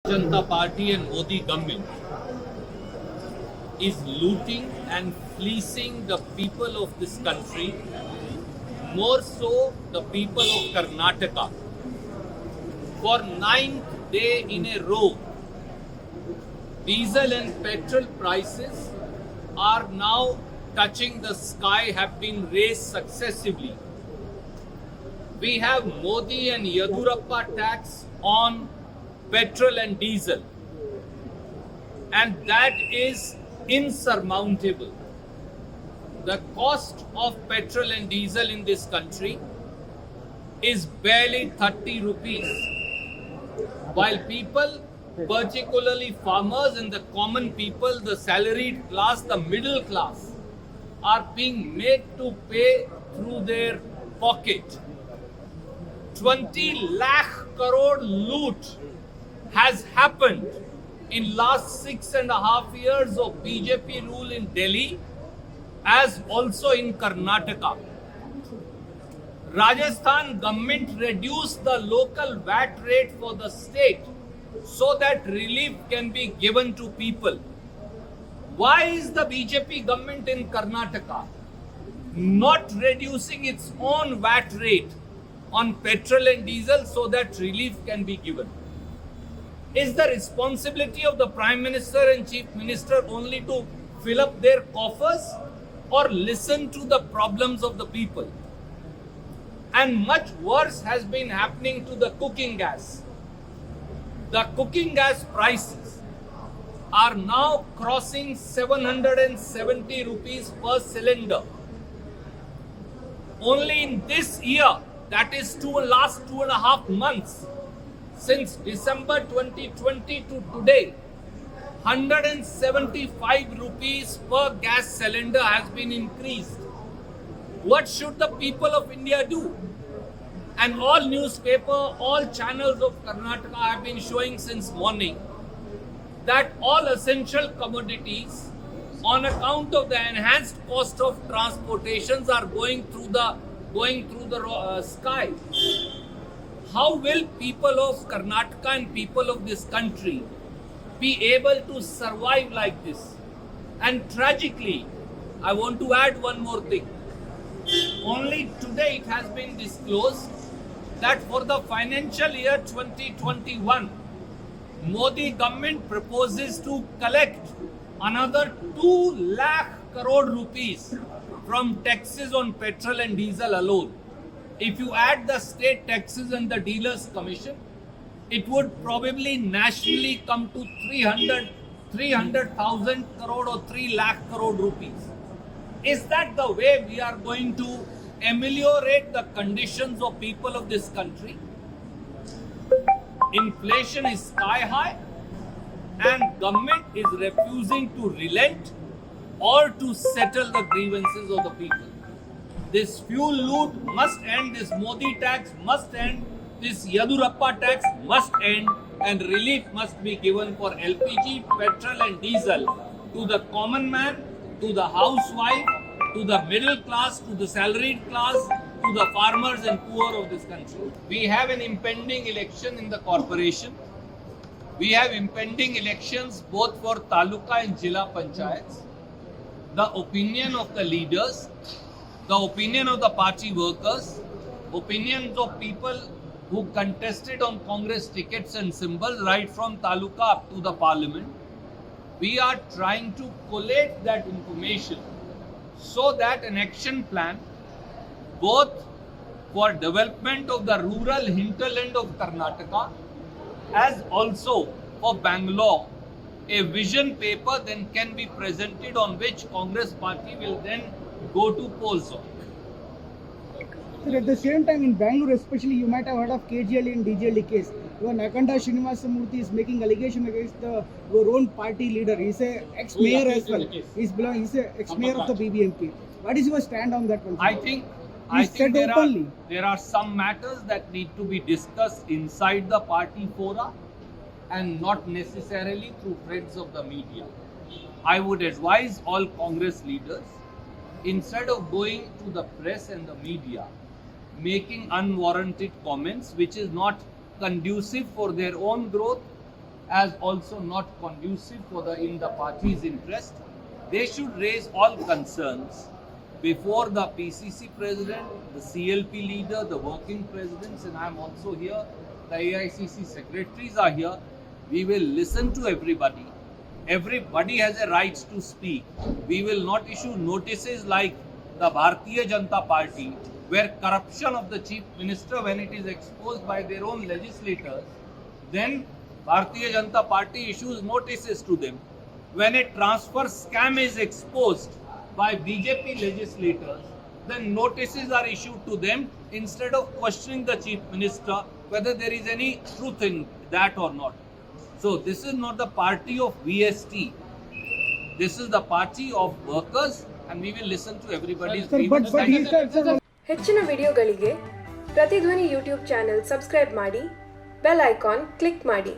Janata Party and Modi government is looting and fleecing the people of this country, more so the people of Karnataka. For ninth day in a row, diesel and petrol prices are now touching the sky, have been raised successively. We have Modi and Yadurappa tax on petrol and diesel, and that is insurmountable. The cost of petrol and diesel in this country is barely 30 rupees, while people, particularly farmers and the common people, the salaried class, the middle class, are being made to pay through their pocket. 20 lakh crore loot has happened in last 6.5 years of BJP rule in Delhi, as also in Karnataka. Rajasthan government reduced the local VAT rate for the state so that relief can be given to people. Why is the BJP government in Karnataka not reducing its own VAT rate on petrol and diesel so that relief can be given? Is the responsibility of the Prime Minister and Chief Minister only to fill up their coffers, or listen to the problems of the people? And much worse has been happening to the cooking gas. The cooking gas prices are now crossing 770 rupees per cylinder. Only in this year, that is last 2.5 months, since December 2020 to today, 175 rupees per gas cylinder has been increased. What should the people of India do? And all newspaper, all channels of Karnataka have been showing since morning that all essential commodities, on account of the enhanced cost of transportations, are going through the sky. How will people of Karnataka and people of this country be able to survive like this? And tragically, I want to add one more thing. Only today it has been disclosed that for the financial year 2021, Modi government proposes to collect another 2 lakh crore rupees from taxes on petrol and diesel alone. If you add the state taxes and the dealers commission, it would probably nationally come to 300,000 crore or 3 lakh crore rupees. Is that the way we are going to ameliorate the conditions of people of this country? Inflation is sky high and government is refusing to relent or to settle the grievances of the people. This fuel loot must end, this Modi tax must end, this Yadurappa tax must end, and relief must be given for LPG, petrol and diesel to the common man, to the housewife, to the middle class, to the salaried class, to the farmers and poor of this country. We have an impending election in the corporation. We have impending elections both for Taluka and Jilla Panchayats. The opinion of the leaders, the opinion of the party workers, opinions of people who contested on Congress tickets and symbols right from Taluka up to the parliament. We are trying to collate that information so that an action plan, both for development of the rural hinterland of Karnataka as also for Bangalore, a vision paper then can be presented on which Congress party will then go to polls on. Sir, at the same time in Bangalore especially, you might have heard of KGL and DGLD case. Even Akanda Srinivasamurthy is making allegation against your own party leader. He's a ex-mayor as well. He's a ex-mayor of the BBMP. What is your stand on that one? I think there are some matters that need to be discussed inside the party fora and not necessarily through threads of the media. I would advise all Congress leaders, instead of going to the press and the media, making unwarranted comments which is not conducive for their own growth as also not conducive for in the party's interest. They should raise all concerns before the PCC president, the CLP leader, the working presidents, and I am also here. The AICC secretaries are here. We will listen to everybody. Everybody has a right to speak. We will not issue notices like the Bharatiya Janata Party, where corruption of the chief minister, when it is exposed by their own legislators, then Bharatiya Janata Party issues notices to them. When a transfer scam is exposed by BJP legislators, then notices are issued to them instead of questioning the chief minister whether there is any truth in that or not. So this is not the party of VST. This is the party of workers, and we will listen to everybody's Sir, grievances. but he said, sir, ಹೆಚ್ಚಿನ ವಿಡಿಯೋಗಳಿಗೆ ಪ್ರತಿಧ್ವನಿ YouTube channel subscribe ಮಾಡಿ, bell icon click ಮಾಡಿ.